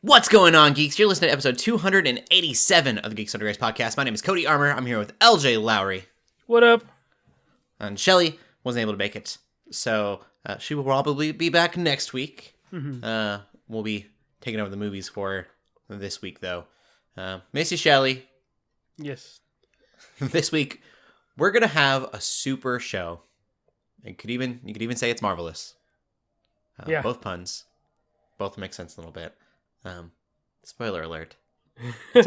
What's going on, geeks? You're listening to episode 287 of the Geeks Under Grace podcast. My name is Cody Armour. I'm here with Lj.Lowery. What up? And Shelley wasn't able to make it, so she will probably be back next week. We'll be taking over the movies for this week, though. Missy Shelley. Yes. This week, we're going to have a super show. You could even say it's marvelous. Yeah. Both puns. Both make sense a little bit. Spoiler alert. There's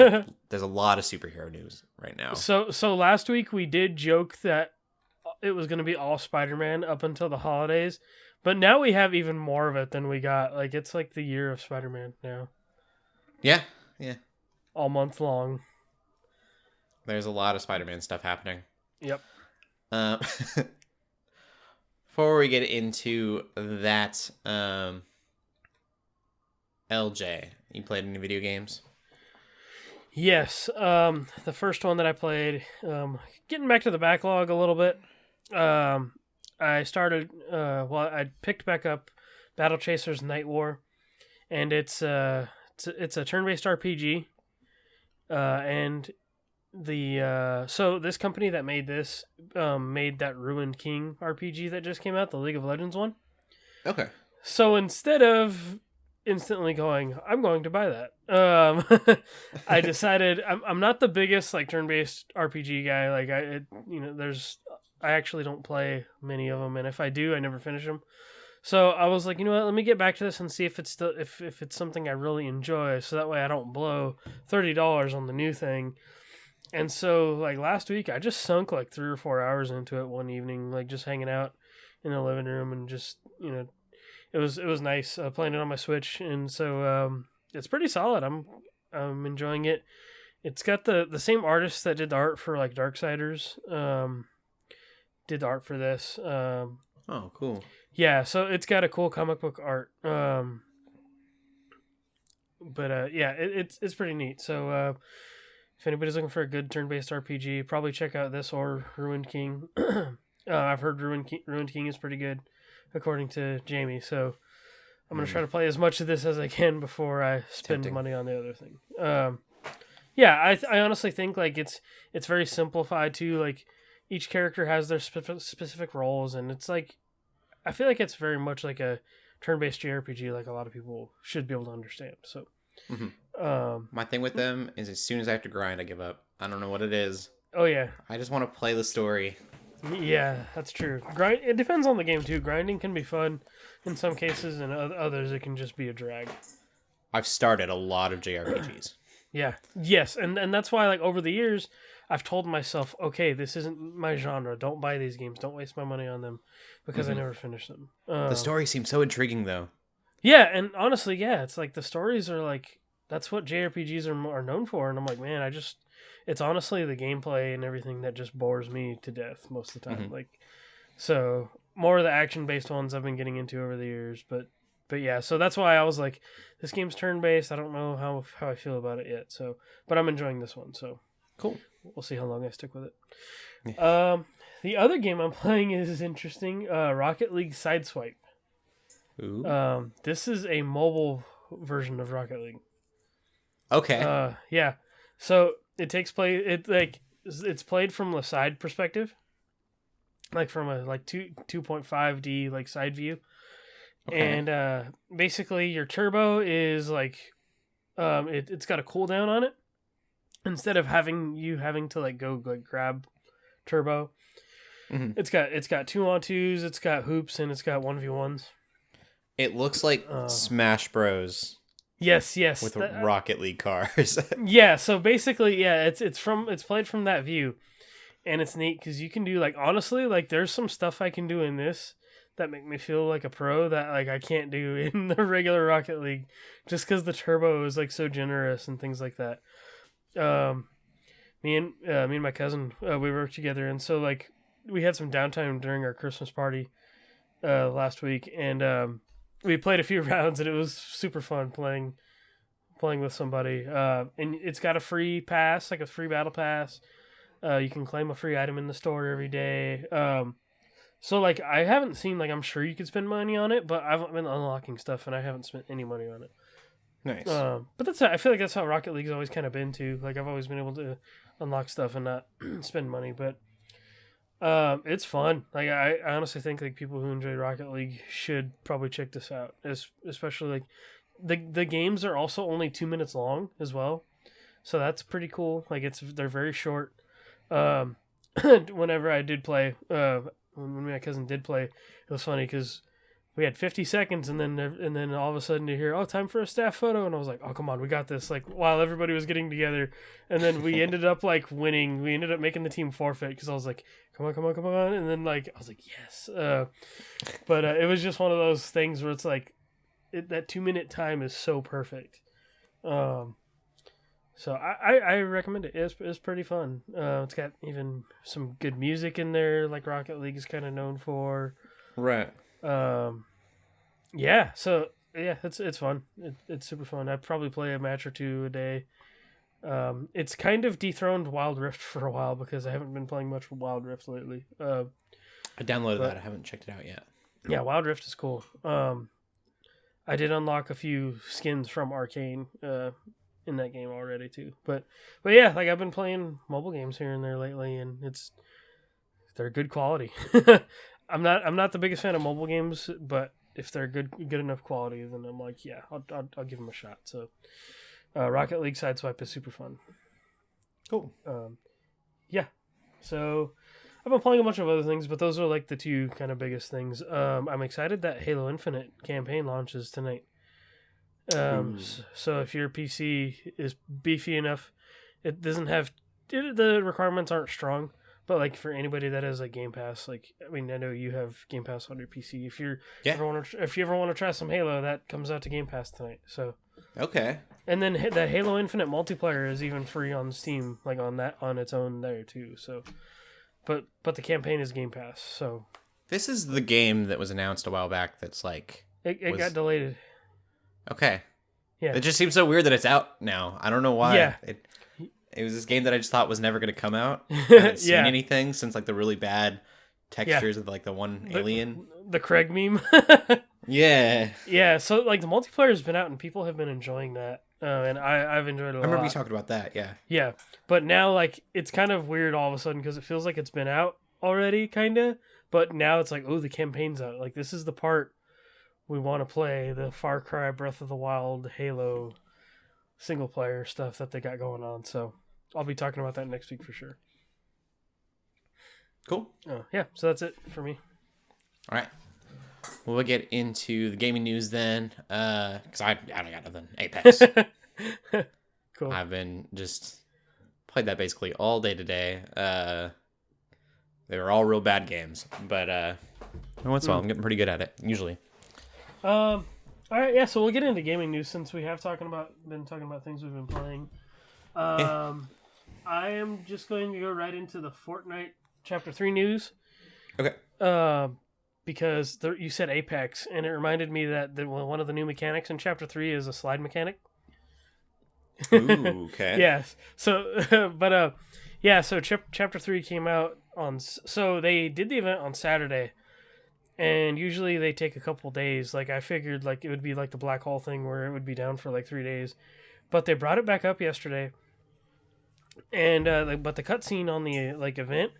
a lot of superhero news right now. So last week we did joke that it was going to be all Spider-Man up until the holidays, but now we have even more of it than we got. Like, it's like the year of Spider-Man now. Yeah. All month long. There's a lot of Spider-Man stuff happening. Yep. Before we get into that, LJ, you played any video games? Yes. The first one that I played, getting back to the backlog a little bit. I started, I picked back up Battle Chasers Night War, and it's a turn-based RPG. And so this company that made this, made that Ruined King RPG that just came out, the League of Legends one. Okay. So instead of instantly going, I'm going to buy that, I decided I'm not the biggest like turn-based RPG guy. Like I actually don't play many of them, and if I do, I never finish them. So I was like, you know what? Let me get back to this and see if it's still if it's something I really enjoy, so that way I don't blow $30 on the new thing. And so like last week, I just sunk like 3 or 4 hours into it one evening, like just hanging out in the living room and just it was nice playing it on my Switch, and so it's pretty solid. I'm enjoying it. It's got the same artist that did the art for like Darksiders. Did the art for this. Oh, cool. Yeah, so it's got a cool comic book art. It's pretty neat. So if anybody's looking for a good turn-based RPG, probably check out this or Ruined King. I've heard Ruined King is pretty good, according to Jamie. So I'm going to try to play as much of this as I can before I spend money on the other thing. I honestly think like it's very simplified too. Like each character has their specific roles, and it's like I feel like it's very much like a turn-based JRPG, like a lot of people should be able to understand. So, my thing with them is as soon as I have to grind, I give up. I don't know what it is. Oh yeah, I just want to play the story. Yeah, that's true. It depends on the game too. Grinding can be fun in some cases, and others it can just be a drag. I've started a lot of JRPGs. Yeah. Yes, and that's why like over the years I've told myself, okay, this isn't my genre. Don't buy these games. Don't waste my money on them because I never finish them. The story seems so intriguing though. Yeah, and honestly, yeah, it's like the stories are like that's what JRPGs are known for, and I'm like, man, it's honestly the gameplay and everything that just bores me to death most of the time. Like, so more of the action-based ones I've been getting into over the years, but yeah, so that's why I was like, this game's turn-based. I don't know how I feel about it yet. So, but I'm enjoying this one. So cool. We'll see how long I stick with it. Yeah. The other game I'm playing is interesting. Rocket League Sideswipe. Ooh. This is a mobile version of Rocket League. Okay. Yeah. So it takes place. It's played from the side perspective, like from a 2.5D like side view, and basically your turbo is like, it's got a cooldown on it. Instead of having to like go like grab turbo, it's got 2-on-2s, it's got hoops, and it's got 1v1s. It looks like Smash Bros. Yes. With Rocket League cars. Yeah, so basically, yeah, it's played from that view, and it's neat because you can do like honestly like there's some stuff I can do in this that make me feel like a pro that like I can't do in the regular Rocket League, just because the turbo is like so generous and things like that. Me and my cousin, we worked together, and so like we had some downtime during our Christmas party last week, and we played a few rounds, and it was super fun playing with somebody. And it's got a free pass, like a free battle pass. You can claim a free item in the store every day. So like I haven't seen, like, I'm sure you could spend money on it, but I've been unlocking stuff and I haven't spent any money on it. Nice. But I feel like that's how Rocket League's always kind of been too. Like I've always been able to unlock stuff and not spend money, but it's fun. Like I honestly think like people who enjoy Rocket League should probably check this out. Especially like the games are also only 2 minutes long as well, so that's pretty cool. Like they're very short. Whenever I did play, when my cousin did play, it was funny because we had 50 seconds, and then all of a sudden you hear, "Oh, time for a staff photo," and I was like, "Oh, come on, we got this!" Like while everybody was getting together, and then we ended up like winning. We ended up making the team forfeit because I was like, "Come on!" And then like I was like, "Yes!" But it was just one of those things where it's like that 2 minute time is so perfect. So I recommend it. It's pretty fun. It's got even some good music in there, like Rocket League is kind of known for. Right. Yeah. So yeah, it's fun. It's super fun. I probably play a match or two a day. It's kind of dethroned Wild Rift for a while because I haven't been playing much with Wild Rift lately. I downloaded that. I haven't checked it out yet. Yeah, Wild Rift is cool. I did unlock a few skins from Arcane. In that game already too, but yeah, like I've been playing mobile games here and there lately, and they're good quality. I'm not the biggest fan of mobile games, but if they're good enough quality, then I'm like, yeah, I'll give them a shot. So, Rocket League Sideswipe is super fun. Cool. Yeah. So I've been playing a bunch of other things, but those are like the two kind of biggest things. I'm excited that Halo Infinite campaign launches tonight. So if your PC is beefy enough, it doesn't have the requirements aren't strong, but like for anybody that has a Game Pass, like I mean I know you have Game Pass on your PC. If you ever want to try some Halo, that comes out to Game Pass tonight. So okay, and then the Halo Infinite multiplayer is even free on Steam, like on its own there too. So, but the campaign is Game Pass. So this is the game that was announced a while back. That's like it got delayed. Okay. Yeah. It just seems so weird that it's out now. I don't know why. Yeah. It was this game that I just thought was never going to come out. I haven't seen anything since like the really bad textures of like the one alien. The Craig meme. Yeah. Yeah, so like the multiplayer has been out and people have been enjoying that. And I've enjoyed it a lot. I remember you talking about that, yeah. Yeah. But now like it's kind of weird all of a sudden because it feels like it's been out already kind of, but now it's like, oh, the campaign's out. Like this is the part we want to play, the Far Cry, Breath of the Wild, Halo single player stuff that they got going on. So I'll be talking about that next week for sure. Cool. Yeah, so that's it for me. All right. Well, we'll get into the gaming news then, because I don't got nothing. Apex. Cool. I've been just played that basically all day today. They were all real bad games, but every once in a while I'm getting pretty good at it, usually. All right, yeah, so we'll get into gaming news since we have been talking about things we've been playing. I am just going to go right into the Fortnite Chapter 3 news. Okay. Because you said Apex, and it reminded me that one of the new mechanics in Chapter 3 is a slide mechanic. Ooh, okay. Yes. So, so Chapter 3 came out so they did the event on Saturday. And usually they take a couple days. Like I figured like it would be like the black hole thing where it would be down for like 3 days. But they brought it back up yesterday. And but the cutscene on the like event,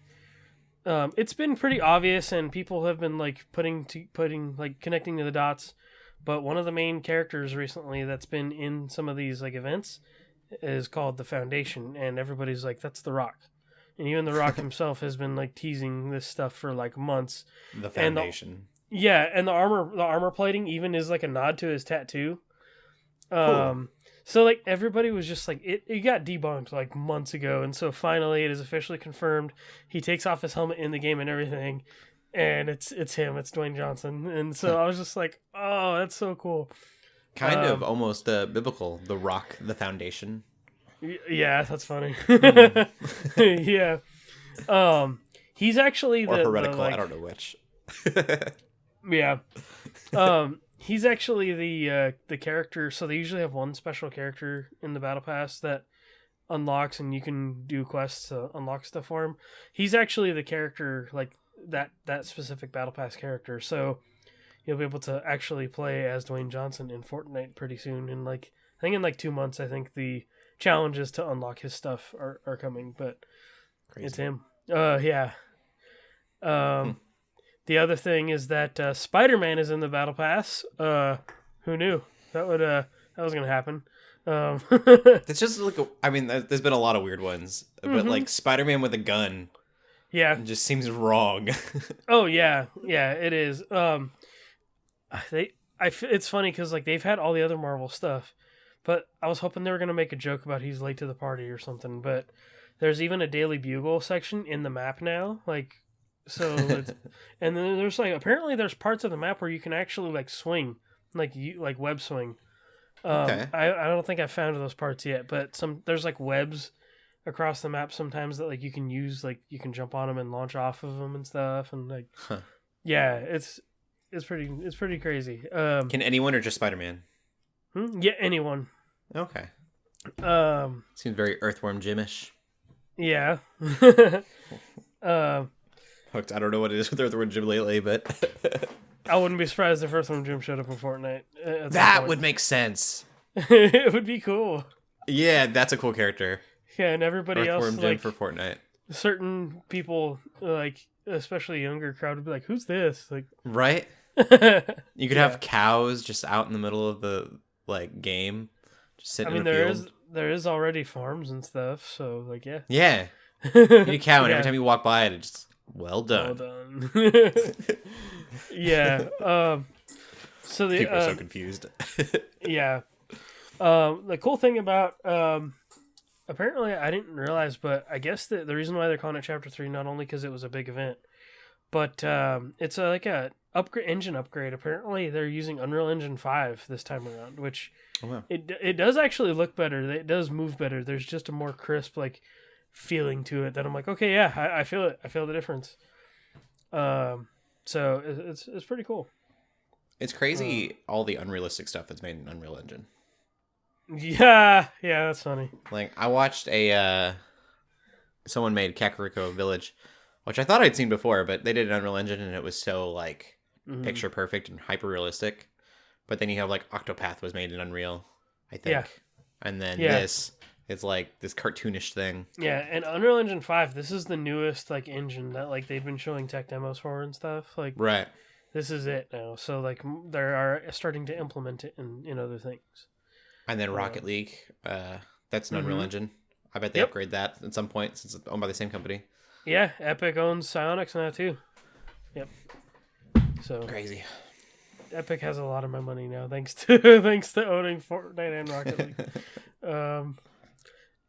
it's been pretty obvious and people have been like putting like connecting to the dots. But one of the main characters recently that's been in some of these like events is called the Foundation, and everybody's like, that's The Rock. And even The Rock himself has been like teasing this stuff for like months. The Foundation. And the armor plating even is like a nod to his tattoo. Cool. So like everybody was just like it got debunked like months ago, and so finally it is officially confirmed. He takes off his helmet in the game and everything, and it's him. It's Dwayne Johnson, and so I was just like, oh, that's so cool. Kind of almost biblical. The Rock, the Foundation. Yeah, that's funny. Yeah. He's actually or heretical, I don't know which. Yeah. He's actually the character, so they usually have one special character in the Battle Pass that unlocks and you can do quests to unlock stuff for him. He's actually the character, like that specific Battle Pass character. So you'll be able to actually play as Dwayne Johnson in Fortnite pretty soon. In like, I think in like 2 months, I think the challenges to unlock his stuff are coming, but Crazy. It's him. Yeah. The other thing is that Spider-Man is in the Battle Pass. Who knew that was gonna happen? It's just like there's been a lot of weird ones, but like Spider-Man with a gun, yeah, it just seems wrong. Oh yeah, it is. It's funny because like they've had all the other Marvel stuff, but I was hoping they were gonna make a joke about he's late to the party or something. But there's even a Daily Bugle section in the map now, like. So, and then there's like apparently there's parts of the map where you can actually like swing, like web swing. Okay. I don't think I've found those parts yet, but there's like webs across the map sometimes that like you can use, like you can jump on them and launch off of them and stuff, and like yeah, it's pretty crazy. Can anyone or just Spider-Man? Yeah, anyone. Okay. Seems very Earthworm Jim-ish. Yeah. Hooked. I don't know what it is with Earthworm Jim lately, but I wouldn't be surprised if Earthworm Jim showed up in Fortnite. That would make sense. It would be cool. Yeah, that's a cool character. Yeah, and everybody Earthworm else, Jim like for Fortnite. Certain people, like especially younger crowd, would be like, "Who's this?" Like, right? You could have cows just out in the middle of the like game, just sitting in a field. There is already farms and stuff, so like yeah. Yeah. You need a cow, and every time you walk by it just well done. Well done. Yeah. So the people are so confused. Yeah. The cool thing about apparently I didn't realize, but I guess the reason why they're calling it Chapter 3 not only because it was a big event, but it's like a engine upgrade. Apparently they're using Unreal Engine 5 this time around, which it does actually look better. It does move better. There's just a more crisp like feeling to it that I'm like, okay, yeah, I feel it. I feel the difference. So it's pretty cool. It's crazy all the unrealistic stuff that's made in Unreal Engine. Yeah, that's funny. Like I watched someone made Kakariko Village, which I thought I'd seen before, but they did an Unreal Engine and it was so like picture perfect and hyper realistic. But then you have like Octopath was made in Unreal, I think. Yeah. And then this is like this cartoonish thing. Yeah, and Unreal Engine 5, this is the newest like engine that like they've been showing tech demos for and stuff. Like right. This is it now. So like they are starting to implement it in other things. And then Rocket League, that's an Unreal Engine. I bet they upgrade that at some point since it's owned by the same company. Yeah, Epic owns Psyonix now too. Yep. So crazy. Epic has a lot of my money now, thanks to owning Fortnite and Rocket League.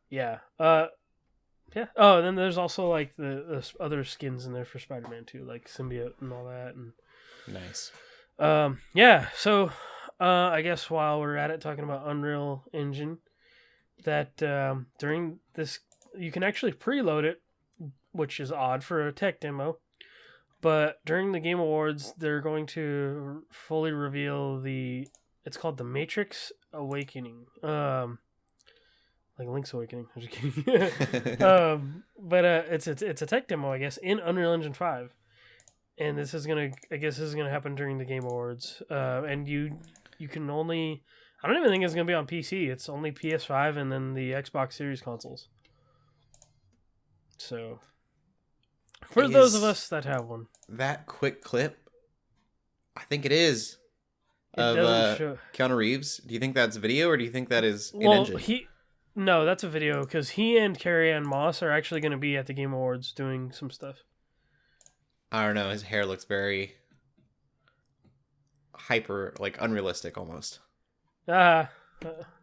Yeah. Yeah. Oh, and then there's also like the other skins in there for Spider-Man too, like Symbiote and all that. And nice. Yeah. So, I guess while we're at it, talking about Unreal Engine, that during this you can actually preload it, which is odd for a tech demo. But during the Game Awards, they're going to fully reveal it's called the Matrix Awakening. Like Link's Awakening. I'm just kidding. But it's a tech demo, I guess, in Unreal Engine 5. And this is gonna happen during the Game Awards. And you can only, I don't even think it's gonna be on PC. It's only PS5 and then the Xbox Series consoles. So for those of us that have one. That quick clip, I think it is. Of Keanu Reeves. Do you think that's video or do you think that is in-engine? No, that's a video because he and Carrie-Anne Moss are actually going to be at the Game Awards doing some stuff. I don't know. His hair looks very hyper, like unrealistic almost. That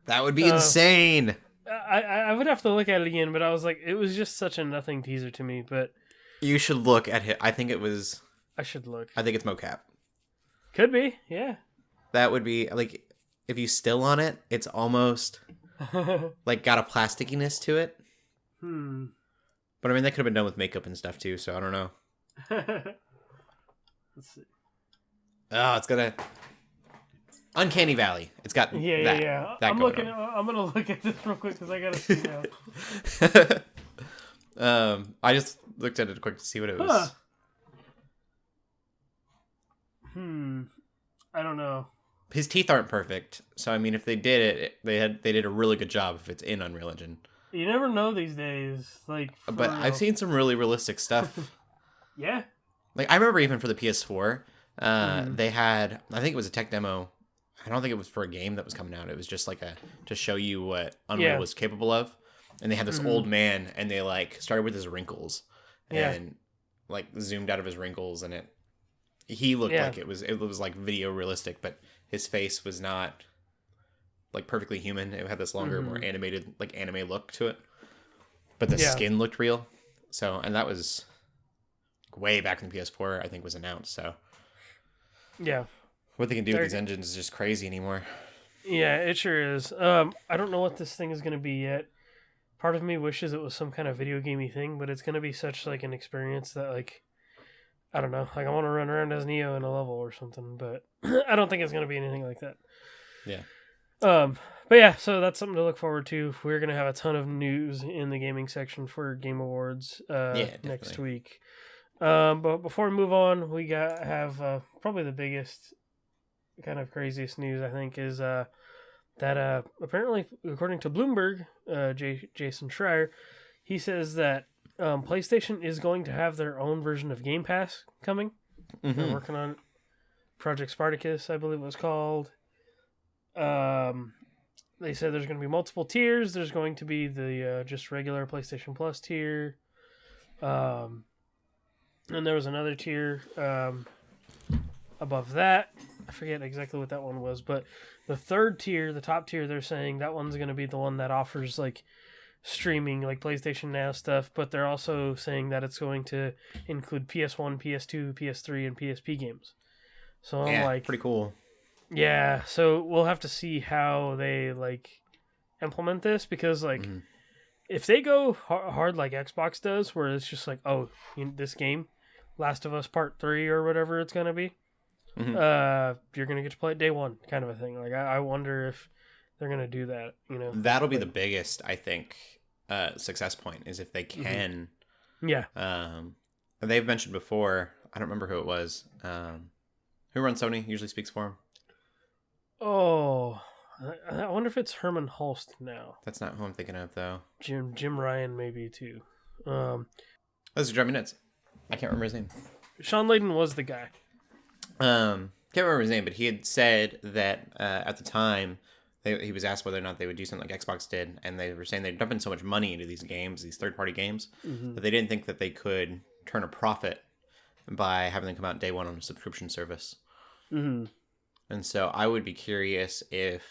would be insane. I would have to look at it again, but I was like, it was just such a nothing teaser to me. But you should look at it. I think it was. I should look. I think it's mocap. Could be, yeah. That would be like if you still on it, it's almost like got a plasticiness to it. But I mean, that could have been done with makeup and stuff too. So I don't know. Let's see. Oh, it's gonna Uncanny Valley. It's got yeah. That I'm gonna look at this real quick because I gotta see now. I just looked at it quick to see what it was. I don't know. His teeth aren't perfect, so I mean, if they did it, they did a really good job if it's in Unreal Engine. You never know these days, like. But real. I've seen some really realistic stuff. Yeah. Like I remember even for the PS4, they had, I think it was a tech demo. I don't think it was for a game that was coming out. It was just like to show you what Unreal was capable of. And they had this old man, and they like started with his wrinkles, and like zoomed out of his wrinkles, and he looked like it was like video realistic, but his face was not like perfectly human. It had this longer, more animated, like anime look to it, but the skin looked real. So, and that was way back in the PS4, I think, was announced. So, what they can do with these engines is just crazy anymore. Yeah, it sure is. I don't know what this thing is going to be yet. Part of me wishes it was some kind of video gamey thing, but it's going to be such like an experience that like, I don't know, like I want to run around as Neo in a level or something, but I don't think it's going to be anything like that. Yeah. But yeah, so that's something to look forward to. We're going to have a ton of news in the gaming section for Game Awards next week. But before we move on, we have probably the biggest, kind of craziest news, I think, is that apparently, according to Bloomberg, Jason Schreier, he says that PlayStation is going to have their own version of Game Pass coming. They're working on Project Spartacus, I believe it was called. They said there's going to be multiple tiers. There's going to be the just regular PlayStation Plus tier. And there was another tier above that. I forget exactly what that one was, but the third tier, the top tier, they're saying that one's going to be the one that offers like streaming, like PlayStation Now stuff, but they're also saying that it's going to include PS1, PS2, PS3, and PSP games. So I'm like, pretty cool. Yeah, so we'll have to see how they like implement this, because like if they go hard like Xbox does, where it's just like, oh, this game, Last of Us Part 3 or whatever it's going to be, you're going to get to play it day one, kind of a thing. Like, I wonder if they're going to do that, you know. That'll be the biggest, I think, success point, is if they can. Yeah. They've mentioned before, I don't remember who it was, who runs Sony, usually speaks for him. Oh, I wonder if it's Herman Hulst now. That's not who I'm thinking of, though. Jim Ryan, maybe, too. Those are driving nuts. I can't remember his name. Sean Layden was the guy. Can't remember his name, but he had said that at the time he was asked whether or not they would do something like Xbox did, and they were saying they're dumping so much money into these games, these third-party games, that they didn't think that they could turn a profit by having them come out day one on a subscription service. And so I would be curious if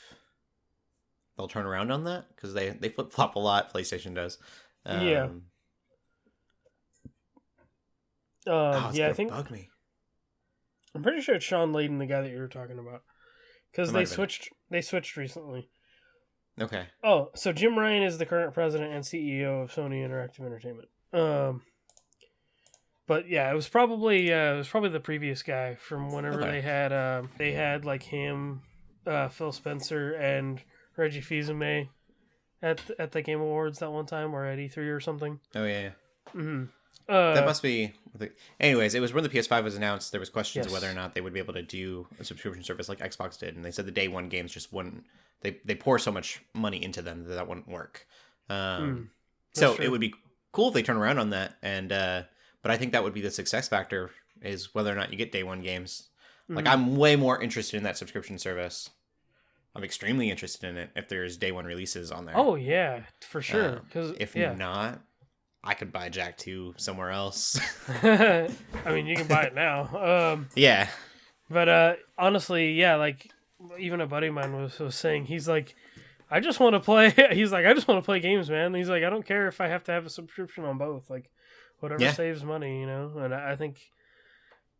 they'll turn around on that, because they flip-flop a lot, PlayStation does. Yeah, I think bug me. I'm pretty sure it's Sean Layden, the guy that you were talking about, because they switched recently. Okay. Oh, so Jim Ryan is the current president and CEO of Sony Interactive Entertainment. But yeah, it was probably the previous guy from whenever they had like him, Phil Spencer, and Reggie Fils-Aimé at the Game Awards that one time, or at E3 or something. Oh yeah. That must be. Anyways, it was when the PS5 was announced. There was questions of whether or not they would be able to do a subscription service like Xbox did, and they said the day one games just wouldn't. They pour so much money into them that wouldn't work. So it would be cool if they turn around on that, and but I think that would be the success factor, is whether or not you get day one games. Like, I'm way more interested in that subscription service. I'm extremely interested in it if there's day one releases on there. Oh yeah, for sure. If not, I could buy Jack 2 somewhere else. I mean, you can buy it now. Yeah. But honestly, yeah, like, even a buddy of mine was saying, he's like, I just want to play. He's like, I just want to play games, man. He's like, I don't care if I have to have a subscription on both. Like, whatever saves money, you know. And I think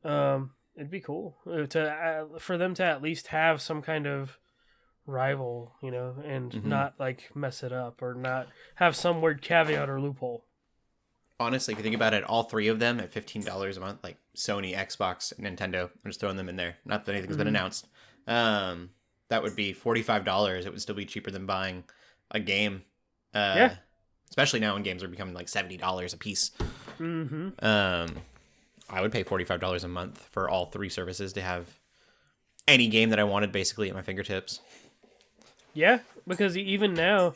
it'd be cool for them to at least have some kind of rival, you know, and not like mess it up or not have some weird caveat or loophole. Honestly, if you think about it, all three of them at $15 a month, like Sony, Xbox, Nintendo, I'm just throwing them in there. Not that anything's been announced. That would be $45. It would still be cheaper than buying a game. Especially now when games are becoming like $70 a piece. I would pay $45 a month for all three services to have any game that I wanted basically at my fingertips. Yeah, because even now,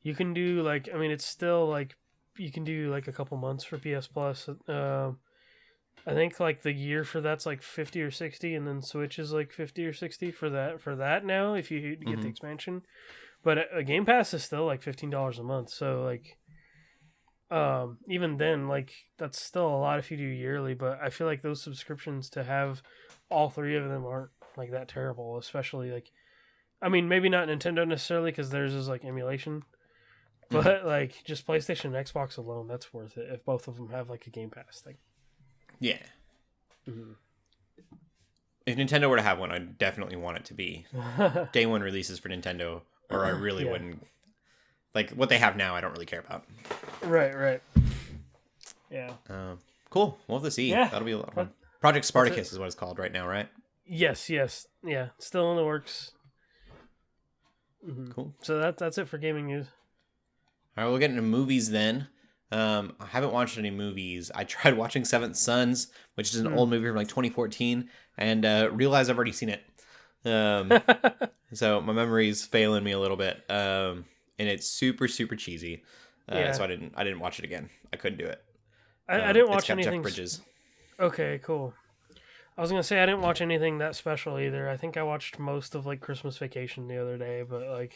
you can do like, I mean, it's still like, you can do like a couple months for PS Plus. I think like the year for that's like 50 or 60, and then Switch is like 50 or 60 for that now if you get the expansion. But a Game Pass is still like $15 a month, so like even then, like that's still a lot if you do yearly, but I feel like those subscriptions to have all three of them aren't like that terrible, especially like, I mean, maybe not Nintendo necessarily because theirs is like emulation, but like just PlayStation and Xbox alone, that's worth it if both of them have like a Game Pass thing. Yeah. If Nintendo were to have one, I'd definitely want it to be day one releases for Nintendo, or I really wouldn't. Like what they have now, I don't really care about. Right. Yeah. Cool. We'll have to see. Yeah. That'll be a lot of fun. Project Spartacus is what it's called right now, right? Yes. Yeah. Still in the works. Cool. So that's it for gaming news. All right, we'll get into movies then. I haven't watched any movies. I tried watching Seventh Sons, which is an old movie from like 2014, and realized I've already seen it. So my memory's failing me a little bit. And it's super, super cheesy. So I didn't watch it again. I couldn't do it. I didn't watch anything. anything. Jeff Bridges. Okay, cool. I was gonna say I didn't watch anything that special either. I think I watched most of like Christmas Vacation the other day, but like,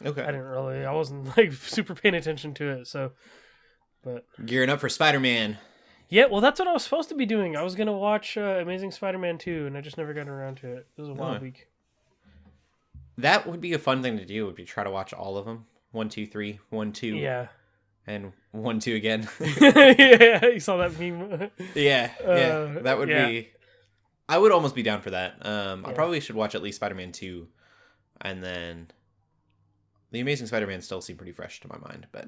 okay, I wasn't like super paying attention to it. So, but gearing up for Spider-Man. Yeah, well, that's what I was supposed to be doing. I was gonna watch Amazing Spider-Man 2, and I just never got around to it. It was a wild week. That would be a fun thing to do. Would be try to watch all of them. 1, 2, 3, 1, 2. Yeah. And 1, 2 again. Yeah, you saw that meme. Yeah. That would be. I would almost be down for that. I probably should watch at least Spider-Man 2, and then The Amazing Spider-Man still seem pretty fresh to my mind. But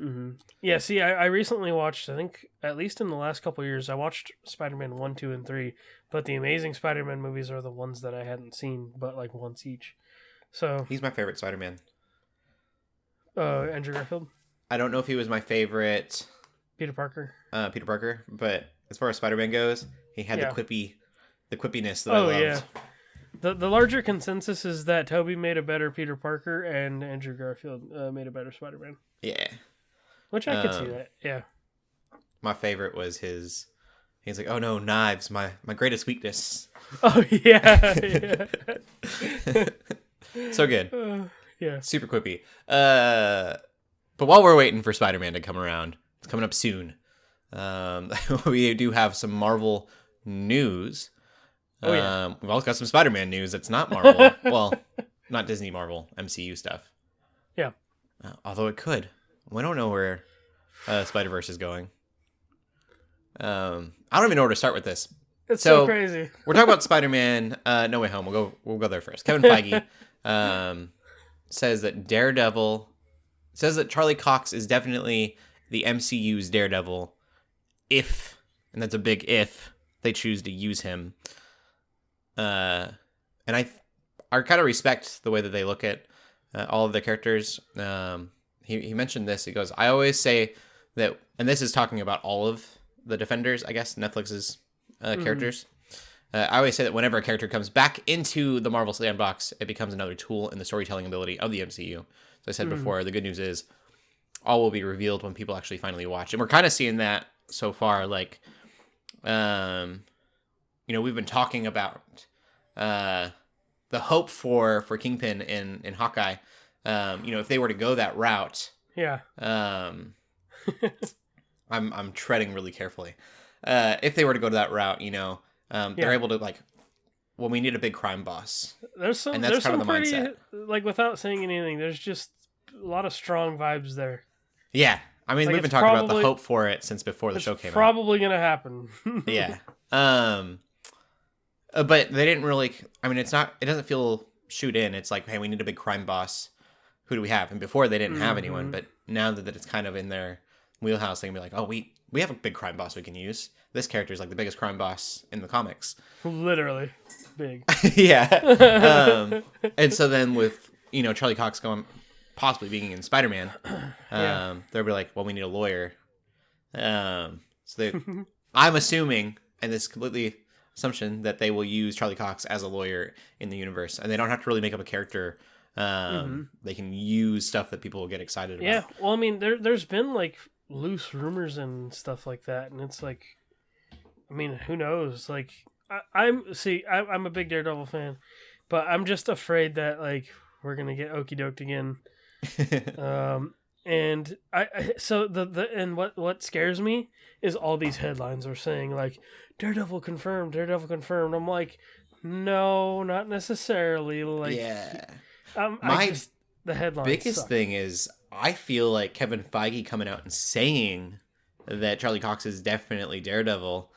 yeah, see, I recently watched. I think at least in the last couple of years, I watched Spider-Man 1, 2, and 3. But the Amazing Spider-Man movies are the ones that I hadn't seen, but like once each. So he's my favorite Spider-Man. Andrew Garfield. I don't know if he was my favorite. Peter Parker, but as far as Spider-Man goes, he had the quippiness that I loved. Yeah. The larger consensus is that Tobey made a better Peter Parker and Andrew Garfield made a better Spider-Man. Yeah. Which I could see that. Yeah. My favorite was he's like, "Oh no, knives, my greatest weakness." Oh yeah. So good. Yeah. Super quippy. But while we're waiting for Spider-Man to come around, it's coming up soon. We do have some Marvel news. Oh, yeah. We've also got some Spider-Man news that's not Marvel. Well, not Disney Marvel, MCU stuff. Yeah. Although it could. We don't know where Spiderverse is going. I don't even know where to start with this. It's so crazy. We're talking about Spider-Man No Way Home. We'll go there first. Kevin Feige says that Charlie Cox is definitely the MCU's Daredevil if, and that's a big if, they choose to use him. And I kind of respect the way that they look at all of the characters. He mentioned this. He goes, I always say that, and this is talking about all of the Defenders, I guess, Netflix's characters. I always say that whenever a character comes back into the Marvel sandbox, it becomes another tool in the storytelling ability of the MCU. So I said before, the good news is all will be revealed when people actually finally watch. And we're kind of seeing that so far. Like, we've been talking about the hope for Kingpin in Hawkeye. If they were to go that route, I'm treading really carefully. If they were to go to that route, they're able to we need a big crime boss. There's some mindset. Like, without saying anything, there's just a lot of strong vibes there. Yeah. I mean, we've been talking about the hope for it since before the show came out. Probably going to happen. Yeah. But they didn't really, it doesn't feel shoot in. It's like, hey, we need a big crime boss. Who do we have? And before they didn't have anyone, but now that it's kind of in their wheelhouse, they can be like, oh, we have a big crime boss we can use. This character is like the biggest crime boss in the comics. Literally big. Yeah. And so then with, Charlie Cox possibly being in Spider-Man, they'll be like, well, we need a lawyer. I'm assuming, and this is completely assumption that they will use Charlie Cox as a lawyer in the universe, and they don't have to really make up a character. They can use stuff that people will get excited about. Yeah, well, I mean, there's been like loose rumors and stuff like that, and it's like, I mean, who knows? Like, I'm a big Daredevil fan, but I'm just afraid that like we're gonna get okey doked again. And and what scares me is all these headlines are saying like Daredevil confirmed. I'm like, no, not necessarily. Like, yeah. The headlines biggest suck. thing is I feel like Kevin Feige coming out and saying that Charlie Cox is definitely Daredevil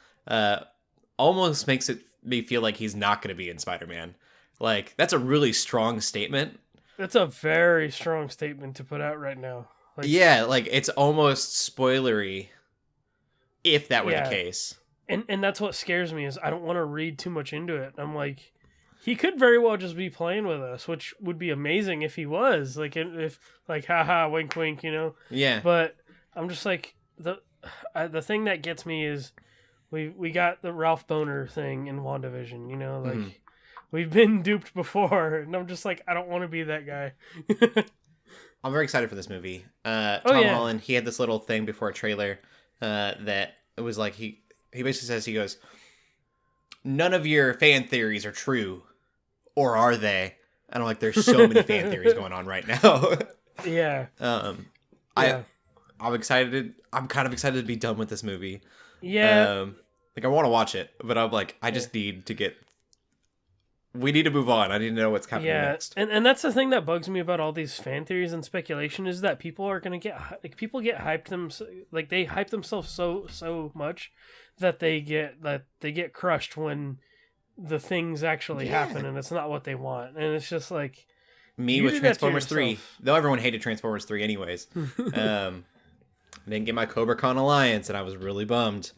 almost makes me feel like he's not going to be in Spider-Man. Like, that's a really strong statement. That's a very strong statement to put out right now. Like, yeah, like it's almost spoilery if that were the case. And that's what scares me is I don't want to read too much into it. I'm like, he could very well just be playing with us, which would be amazing if he was. Like, if like, haha, wink, wink, you know? Yeah. But I'm just like, the thing that gets me is we got the Ralph Boner thing in WandaVision, you know? Like, we've been duped before, and I'm just like, I don't want to be that guy. I'm very excited for this movie. Tom Holland, he had this little thing before a trailer that it was like, he basically says, he goes, none of your fan theories are true. Or are they? And I'm like, there's so many fan theories going on right now. Yeah. I'm excited. I'm kind of excited to be done with this movie. Yeah. Like, I want to watch it, but I'm like, I just need to get... We need to move on. I need to know what's happening next. And that's the thing that bugs me about all these fan theories and speculation is that people are going to get... Like, people get hyped like, they hype themselves so much that they get crushed when the things actually happen and it's not what they want. And it's just like... Me with Transformers 3. Though everyone hated Transformers 3 anyways. I didn't get my Cobra Con Alliance, and I was really bummed.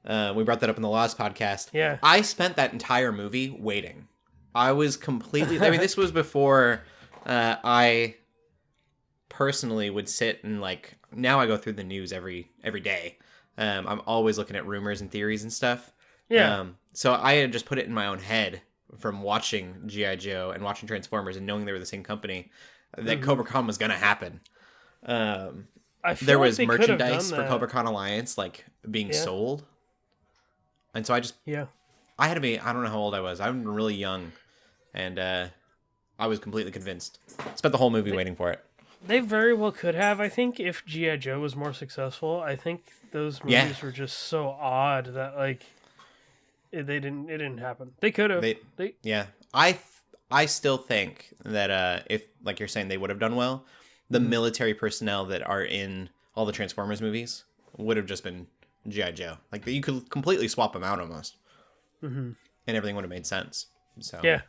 We brought that up in the last podcast. Yeah. I spent that entire movie waiting. I was completely... I mean, this was before I personally would sit and, like... Now I go through the news every day. I'm always looking at rumors and theories and stuff. Yeah. So I had just put it in my own head from watching G.I. Joe and watching Transformers and knowing they were the same company that Cobra Con was going to happen. There was merchandise for Cobra Con Alliance, like, being sold. And so I just... Yeah. I had to be... I don't know how old I was. I'm really young. And I was completely convinced. Spent the whole movie waiting for it. They very well could have. I think if G.I. Joe was more successful, I think those movies were just so odd that, like, it didn't happen. They could have. Yeah. I still think that if, like you're saying, they would have done well, the military personnel that are in all the Transformers movies would have just been G.I. Joe. Like, you could completely swap them out almost. And everything would have made sense. So yeah.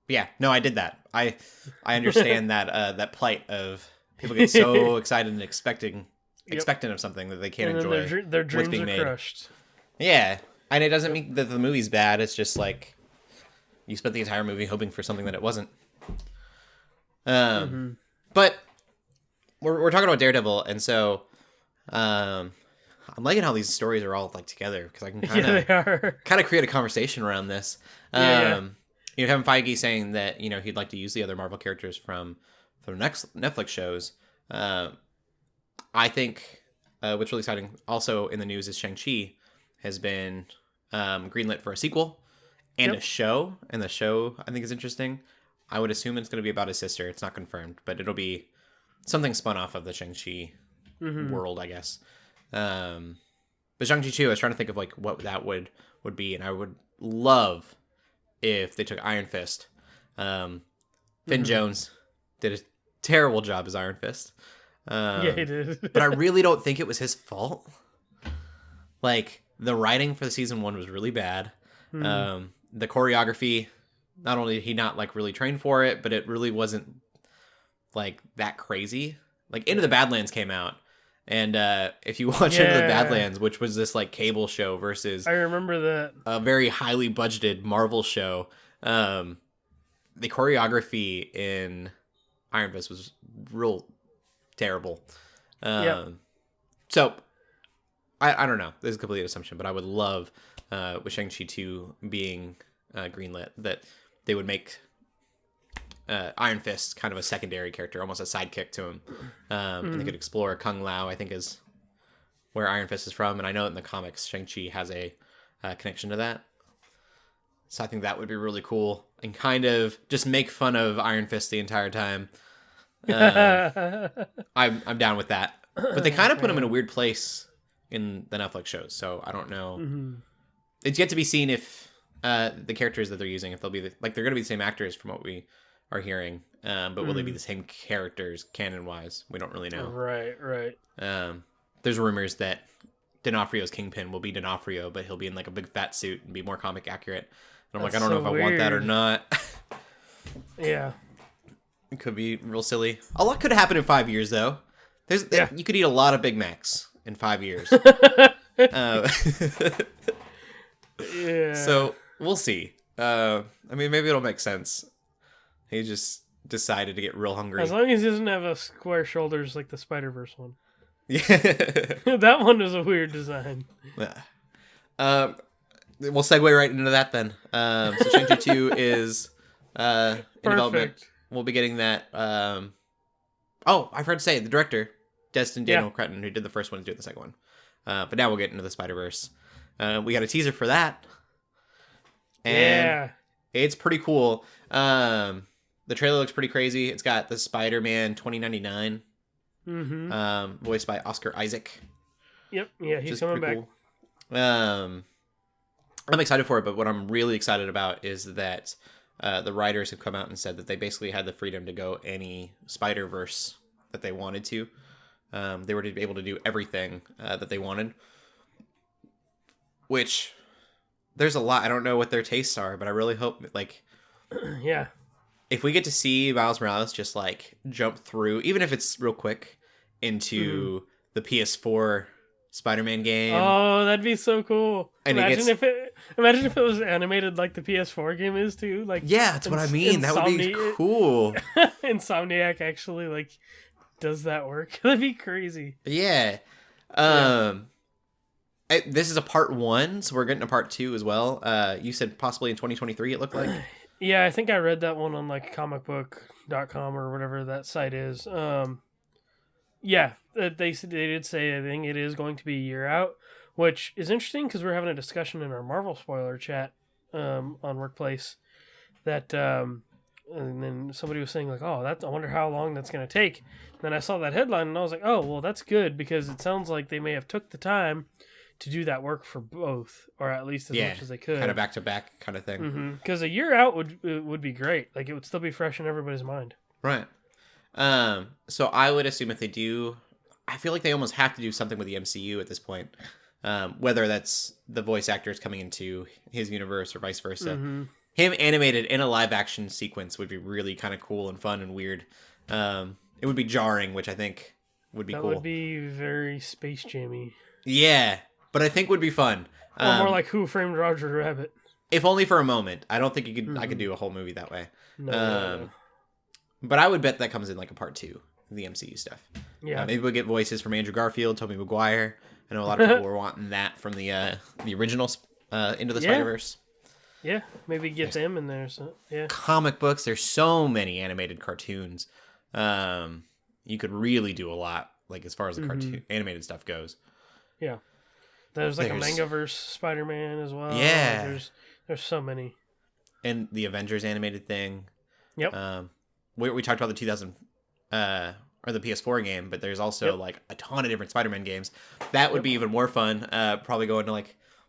Yeah, no, I did that. I understand that plight of people get so excited and expectant of something that they can't enjoy. Their dreams being are made. crushed. Yeah, and it doesn't mean that the movie's bad. It's just like you spent the entire movie hoping for something that it wasn't. But we're talking about Daredevil, and so I'm liking how these stories are all like together because I can kind of create a conversation around this. You know, Kevin Feige saying that, you know, he'd like to use the other Marvel characters from next Netflix shows. I think what's really exciting also in the news is Shang-Chi has been greenlit for a sequel and a show. And the show, I think, is interesting. I would assume it's going to be about his sister. It's not confirmed, but it'll be something spun off of the Shang-Chi world, I guess. But Shang-Chi 2, I was trying to think of like what that would be, and I would love if they took Iron Fist. Finn Jones did a terrible job as Iron Fist. Yeah, he did. But I really don't think it was his fault. Like, the writing for the season 1 was really bad. The choreography, not only did he not like really train for it, but it really wasn't like that crazy. Like, Into the Badlands came out. And if you watch Into the Badlands, which was this like cable show versus I remember that a very highly budgeted Marvel show, the choreography in Iron Fist was real terrible. So I don't know. This is a complete assumption, but I would love with Shang-Chi 2 being greenlit that they would make Iron Fist kind of a secondary character, almost a sidekick to him. And they could explore Kung Lao, I think is where Iron Fist is from. And I know in the comics, Shang-Chi has a connection to that. So I think that would be really cool and kind of just make fun of Iron Fist the entire time. I'm down with that. But they kind of put him in a weird place in the Netflix shows, so I don't know. It's yet to be seen if the characters that they're using, if they'll be they're going to be the same actors from what we are hearing, but will they be the same characters canon-wise? We don't really know. Right. There's rumors that D'Onofrio's Kingpin will be D'Onofrio, but he'll be in like a big fat suit and be more comic accurate. And I'm I don't know if I want that or not. Yeah. It could be real silly. A lot could happen in 5 years, though. You could eat a lot of Big Macs in 5 years. Yeah. So we'll see. I mean, maybe it'll make sense. He just decided to get real hungry. As long as he doesn't have a square shoulders like the Spiderverse one. Yeah. That one was a weird design. We'll segue right into that then. So Shang-Chi 2 is in development. We'll be getting that. I forgot to say, the director, Destin Daniel Cretton, who did the first one, is doing the second one. But now we'll get into the Spider-Verse. We got a teaser for that. And it's pretty cool. The trailer looks pretty crazy. It's got the Spider-Man 2099, voiced by Oscar Isaac. Yep, yeah, he's coming back. Cool. I'm excited for it, but what I'm really excited about is that the writers have come out and said that they basically had the freedom to go any Spider-Verse that they wanted to. They were able to do everything that they wanted. Which, there's a lot. I don't know what their tastes are, but I really hope, if we get to see Miles Morales just, jump through, even if it's real quick, into the PS4 Spider-Man game. Oh, that'd be so cool. And imagine if it was animated like the PS4 game is too. That's what I mean. That would be cool. Insomniac actually does that work. That'd be crazy. Yeah. This is a part 1, so we're getting a part 2 as well. You said possibly in 2023 it looked like. Yeah, I think I read that one on comicbook.com or whatever that site is. Yeah, they did say I think it is going to be a year out, which is interesting because we're having a discussion in our Marvel spoiler chat on Workplace that and then somebody was saying I wonder how long that's going to take. And then I saw that headline and I was like, oh, well, that's good because it sounds like they may have took the time to do that work for both, or at least as much as they could. Kind of back-to-back kind of thing. Because a year out would be great. It would still be fresh in everybody's mind. Right. So I would assume if they do, I feel like they almost have to do something with the MCU at this point. Whether that's the voice actors coming into his universe or vice versa. Him animated in a live action sequence would be really kind of cool and fun and weird. It would be jarring, which I think would be cool. That would be very Space Jammy. Yeah, but I think would be fun. Or more like Who Framed Roger Rabbit. If only for a moment. I don't think I could do a whole movie that way. No. But I would bet that comes in a part 2 of the MCU stuff. Yeah. Maybe we'll get voices from Andrew Garfield, Tobey Maguire. I know a lot of people were wanting that from the original Into the Spider-Verse. Yeah, maybe get them in there. So yeah. Comic books. There's so many animated cartoons. You could really do a lot, as far as the cartoon animated stuff goes. Yeah. There's a Mangaverse Spider-Man as well. Yeah. There's so many. And the Avengers animated thing. Yep. We talked about the 2000 or the PS4 game, but there's also a ton of different Spider-Man games. That would be even more fun. Probably going to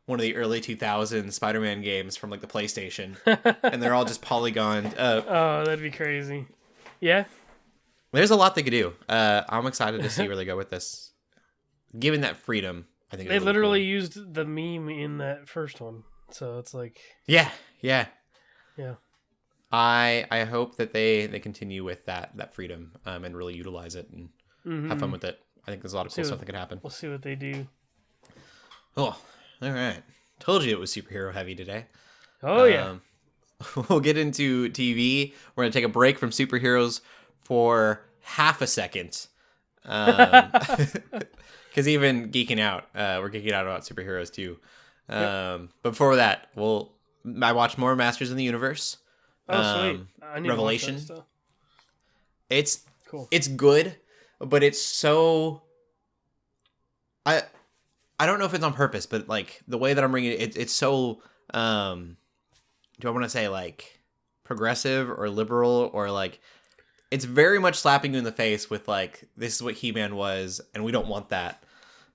one of the early 2000s Spider-Man games from the PlayStation, and they're all just polygoned. Oh, that'd be crazy. Yeah. There's a lot they could do. I'm excited to see where they go with this. Given that freedom, I think they literally used the meme in that first one, so it's yeah. I hope that they continue with that freedom and really utilize it and have fun with it. I think there's a lot of cool stuff that could happen. We'll see what they do. Oh, all right. Told you it was superhero heavy today. Oh yeah. We'll get into TV. We're gonna take a break from superheroes for half a second. Because Because even geeking out, we're geeking out about superheroes too. But before that, I watched more Masters in the Universe. Sweet. I need Revelation. To watch that still. It's cool. It's good, but it's so. I don't know if it's on purpose, but like the way that I'm reading it's so. Do I want to say like progressive or liberal or like? It's very much slapping you in the face with like this is what He-Man was, and we don't want that.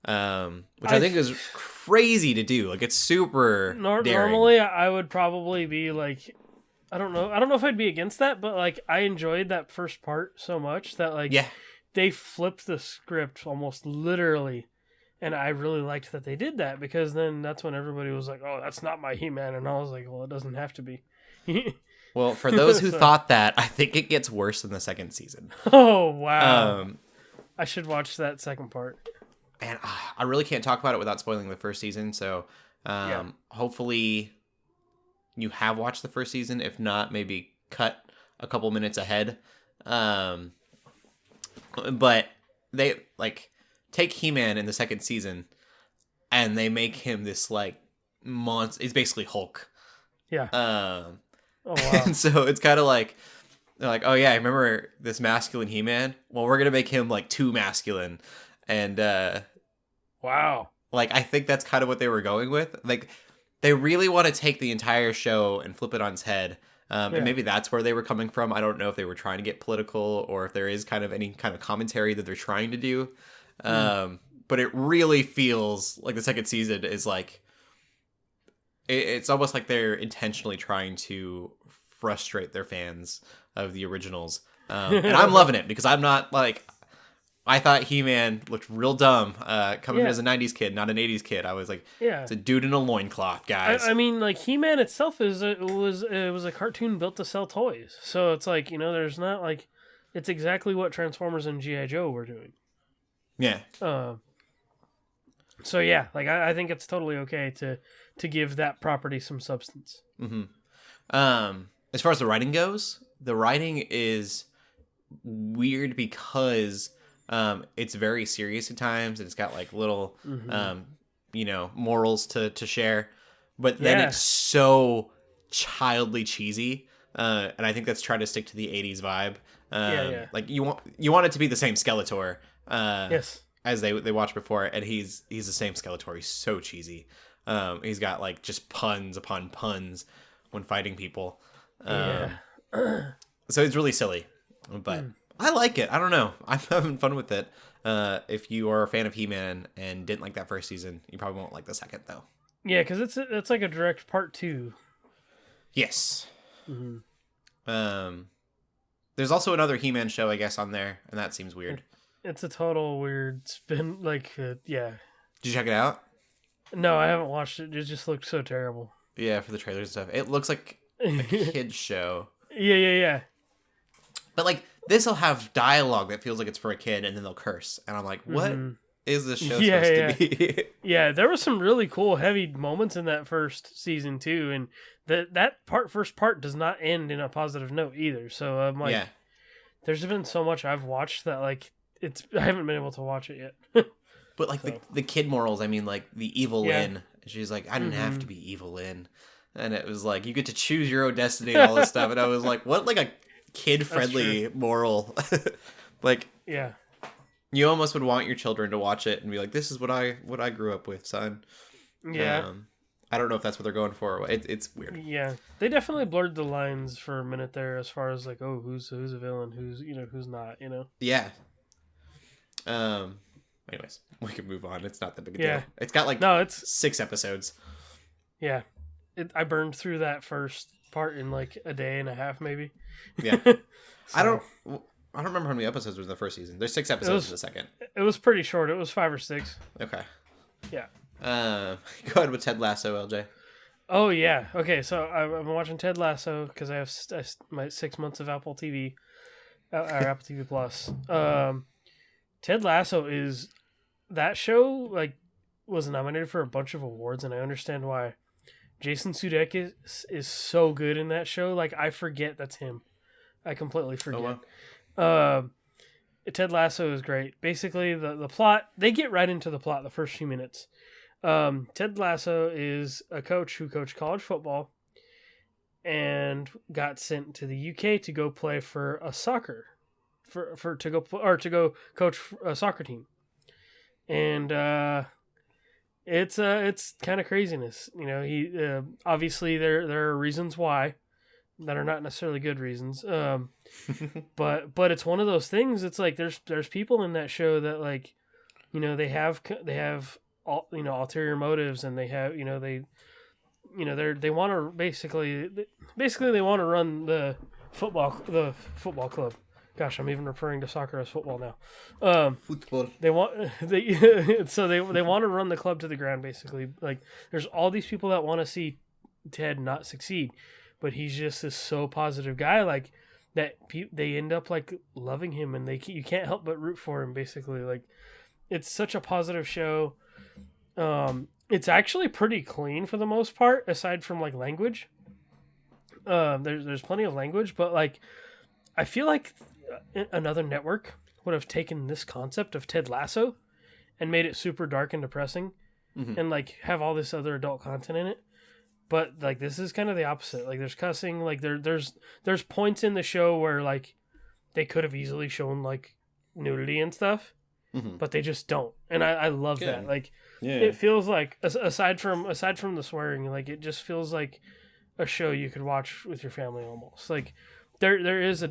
Which I think is crazy to do. Like it's super daring. Normally, I would probably be like, I don't know if I'd be against that, but like I enjoyed that first part so much that like they flipped the script almost literally, and I really liked that they did that because then that's when everybody was like, "Oh, that's not my He-Man," and I was like, "Well, it doesn't have to be." Well, for those who thought that, I think it gets worse in the second season. Oh wow! I should watch that second part. And I really can't talk about it without spoiling the first season. So hopefully you have watched the first season. If not, maybe cut a couple minutes ahead. But they like take He-Man in the second season and they make him this like monster. It's basically Hulk. Yeah. Oh, wow. And so it's kind of like, they're like, oh yeah, I remember this masculine He-Man? Well, we're going to make him like too masculine. And, wow. Like, I think that's kind of what they were going with. Like, they really want to take the entire show and flip it on its head. And maybe that's where they were coming from. I don't know if they were trying to get political or if there is kind of any kind of commentary that they're trying to do. But it really feels like the second season is like, it's almost like they're intentionally trying to frustrate their fans of the originals. And I'm loving it because I'm not like, I thought He-Man looked real dumb coming in as a 90s kid, not an 80s kid. I was like, it's a dude in a loincloth, guys. I mean, like, He-Man itself was a cartoon built to sell toys. So it's like, there's not like, it's exactly what Transformers and G.I. Joe were doing. Yeah. So yeah, like I think it's totally okay to give that property some substance. Mm-hmm. As far as the writing goes, the writing is weird because it's very serious at times, and it's got like little morals to share, but then it's so childly cheesy, and I think that's trying to stick to the 80s vibe. Like you want it to be the same Skeletor. Yes. As they watched before, and he's the same Skeletor. He's so cheesy. He's got like just puns upon puns when fighting people. So it's really silly, but I like it. I don't know. I'm having fun with it. If you are a fan of He-Man and didn't like that first season, you probably won't like the second though. Yeah, because it's like a direct part 2. Yes. There's also another He-Man show, I guess, on there, and that seems weird. It's a total weird spin. Like, yeah. Did you check it out? No, I haven't watched it. It just looked so terrible. Yeah, for the trailers and stuff. It looks like a kid's show. Yeah. But, like, this will have dialogue that feels like it's for a kid, and then they'll curse. And I'm like, what is this show supposed to be? Yeah, there were some really cool, heavy moments in that first season, too. And that first part does not end in a positive note, either. So, I'm like, there's been so much I've watched that, like, I haven't been able to watch it yet. But like the kid morals, I mean, like the evil Lynn. She's like, I didn't have to be evil Lynn, and it was like you get to choose your own destiny and all this stuff. And I was like, what, like a kid friendly moral? Like, you almost would want your children to watch it and be like, this is what I grew up with, son. Yeah. I don't know if that's what they're going for. It's weird. Yeah, they definitely blurred the lines for a minute there, as far as like, oh, who's a villain, who's not, Yeah. Anyways, we can move on. It's not that big a deal. It's got like it's 6 episodes. Yeah. I burned through that first part in like a day and a half, maybe. Yeah. I don't remember how many episodes were in the first season. There's 6 episodes in the second. It was pretty short. It was 5 or 6. Okay. Yeah. Go ahead with Ted Lasso, LJ. Oh yeah. Okay. So I've been watching Ted Lasso because I have my 6 months of Apple TV, or Apple TV Plus. Ted Lasso that show like was nominated for a bunch of awards, and I understand why. Jason Sudeikis is so good in that show. Like, I forget that's him. I completely forget. Oh, wow. Ted Lasso is great. Basically, the plot, they get right into the plot the first few minutes. Ted Lasso is a coach who coached college football and got sent to the UK to go play for a soccer, to go coach a soccer team. And it's kind of craziness. You know, he obviously there are reasons why that are not necessarily good reasons. But it's one of those things. It's like there's people in that show that, like, you know, they have all, you know, ulterior motives, and they have, you know, they want to basically they want to run the football club. Gosh, I'm even referring to soccer as football now. Football. They want they want to run the club to the ground, basically. Like, there's all these people that want to see Ted not succeed, but he's just this so positive guy, like, that they end up, like, loving him, and you can't help but root for him, basically. Like, it's such a positive show. It's actually pretty clean for the most part, aside from, like, language. There's plenty of language, but, like, I feel like another network would have taken this concept of Ted Lasso and made it super dark and depressing, and, like, have all this other adult content in it. But, like, this is kind of the opposite. Like, there's cussing. Like, there's points in the show where, like, they could have easily shown, like, nudity and stuff, but they just don't. And I love that. Like, it feels like, aside from the swearing, like, it just feels like a show you could watch with your family almost. Like, there's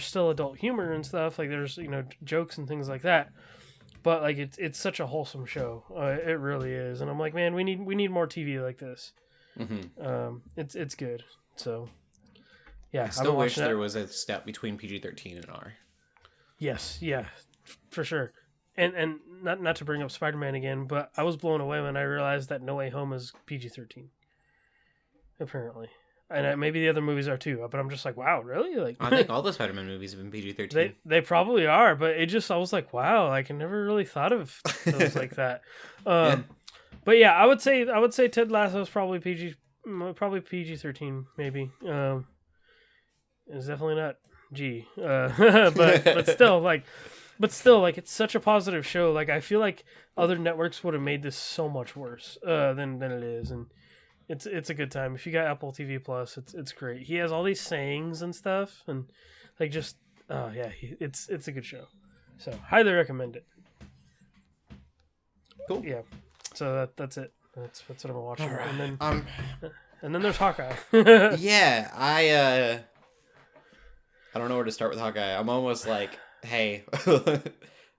still adult humor and stuff. Like, there's, you know, jokes and things like that. But, like, it's such a wholesome show. It really is. And I'm like, man, we need more TV like this. It's good. So, yeah. I still wish there was a step between PG-13 and R. Yes, yeah, for sure. And not to bring up Spider-Man again, but I was blown away when I realized that No Way Home is PG-13. Apparently. And maybe the other movies are too, but I'm just like, wow, really? Like, I think all the Spider-Man movies have been PG-13. They probably are, but I was like, wow, like, I never really thought of those like that. But yeah, I would say Ted Lasso is probably PG-13, maybe. It's definitely not G. But still, like, it's such a positive show. Like, I feel like other networks would have made this so much worse than it is, and it's a good time. If you got Apple TV Plus, it's great. He has all these sayings and stuff, and, like, just it's a good show. So highly recommend it. Cool. Yeah. So that's it. That's what I'm watching. Right. And then there's Hawkeye. Yeah, I don't know where to start with Hawkeye. I'm almost like, hey,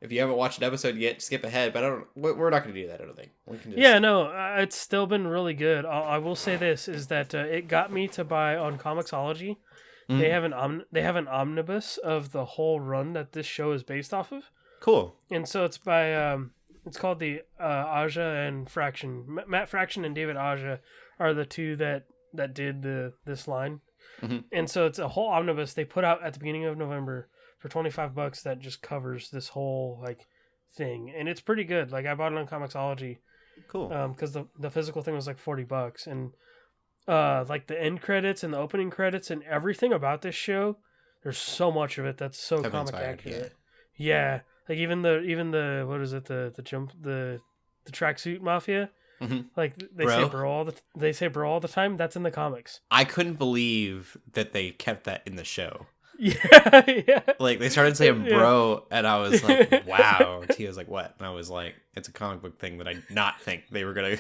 if you haven't watched an episode yet, skip ahead. But we're not going to do that. I don't think we can. Yeah, no, it's still been really good. I will say this is that it got me to buy on Comixology. They have an omnibus of the whole run that this show is based off of. Cool. And so it's by it's called the Aja and Fraction. Matt Fraction and David Aja are the two that did this line. And so it's a whole omnibus they put out at the beginning of November for $25 that just covers this whole, like, thing, and it's pretty good. Like, I bought it on Comixology. Cool. Because the physical thing was like $40, and like the end credits and the opening credits and everything about this show, there's so much of it that's so comic accurate. Yeah. Like, even the what is it, the tracksuit mafia, like, they say bro all the time. That's in the comics. I couldn't believe that they kept that in the show. Yeah. Like, they started saying bro, and I was like, wow. Tia was like, what? And I was like, it's a comic book thing that I not think they were gonna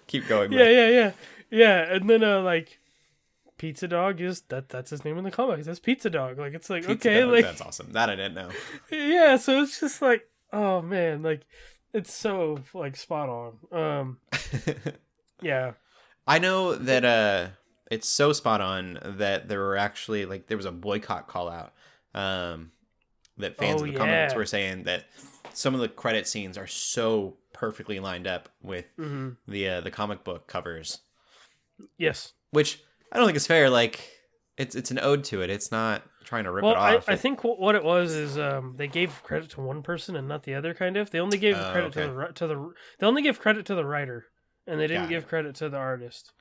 keep going with. Yeah. And then like, Pizza Dog that's his name in the comics. That's Pizza Dog. Like, it's like, Pizza okay, Dog, like, that's awesome. That I didn't know. Yeah, so it's just like, oh man, like, it's so, like, spot on. Yeah. I know that it's so spot on that there were actually, like, there was a boycott call out that fans of the comics were saying that some of the credit scenes are so perfectly lined up with the comic book covers. Yes. Which I don't think is fair. Like, it's an ode to it. It's not trying to rip it off. I think what it was is they gave credit to one person and not the other. Kind of. They only gave credit to the. They only give credit to the writer, and they didn't give credit to the artist.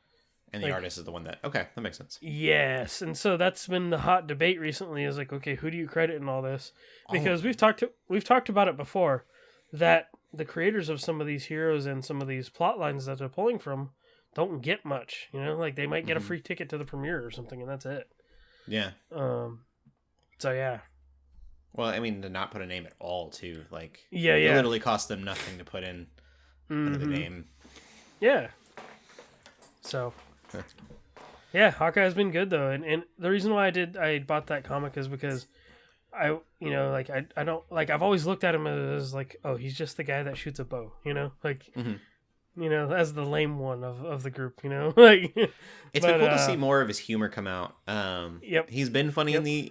And the artist is the one that... Okay, that makes sense. Yes, and so that's been the hot debate recently is like, okay, who do you credit in all this? Because we've talked about it before, that the creators of some of these heroes and some of these plot lines that they're pulling from don't get much, you know? Like, they might get a free ticket to the premiere or something, and that's it. Yeah. So, yeah. Well, I mean, to not put a name at all, too. Like, it literally cost them nothing to put in the name. Yeah. So... Yeah, Hawkeye's been good though, and the reason why I bought that comic is because I don't like, I've always looked at him as like, oh, he's just the guy that shoots a bow, you know, like, you know, as the lame one of the group, you know, like. It's been cool to see more of his humor come out. He's been funny in the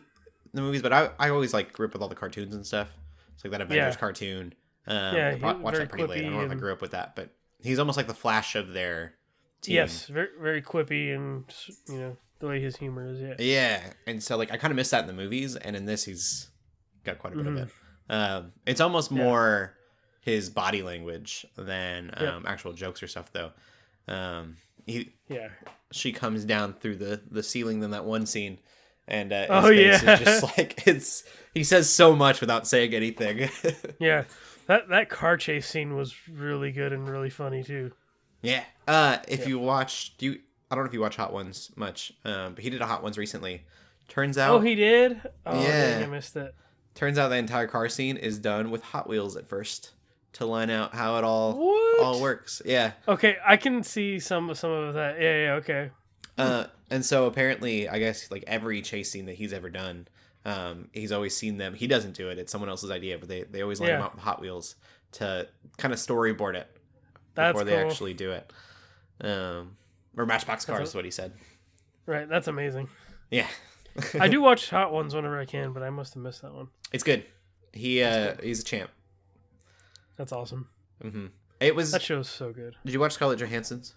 movies, but I always like grew up with all the cartoons and stuff. It's like that Avengers cartoon. I watched that pretty late. I don't know if I grew up with that, but he's almost like the Flash of their team. Yes, very, very quippy, and you know the way his humor is. Yeah, and so like I kind of missed that in the movies, and in this he's got quite a bit of it. It's almost more his body language than actual jokes or stuff, though. She comes down through the ceiling in that one scene, and his face is just like he says so much without saying anything. Yeah, that car chase scene was really good and really funny too. Yeah. If you watched, I don't know if you watch Hot Ones much, but he did a Hot Ones recently. Turns out. Oh, he did? Oh, yeah. Dang, I missed it. Turns out the entire car scene is done with Hot Wheels at first to line out how it all works. Yeah. Okay, I can see some of that. Yeah, okay. And so apparently, I guess like every chase scene that he's ever done, he's always seen them. He doesn't do it. It's someone else's idea, but they always line him up with Hot Wheels to kind of storyboard it. Before they actually do it. Or Matchbox Cars is what he said. Right, that's amazing. Yeah. I do watch Hot Ones whenever I can, but I must have missed that one. It's good. He's a champ. That's awesome. That show's so good. Did you watch Scarlett Johansson's?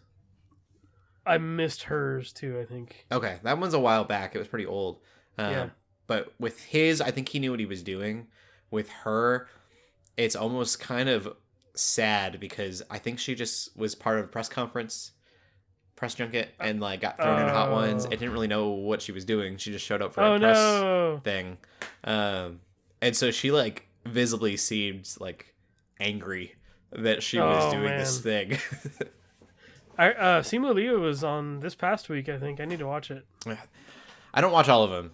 I missed hers too, I think. Okay, that one's a while back. It was pretty old. But with his, I think he knew what he was doing. With her, it's almost kind of sad because I think she just was part of a press junket, and like got thrown in Hot Ones and didn't really know what she was doing. She just showed up for a press thing, and so she like visibly seemed like angry that she was doing this thing. Simu Liu was on this past week, I think. I need to watch it. I don't watch all of them.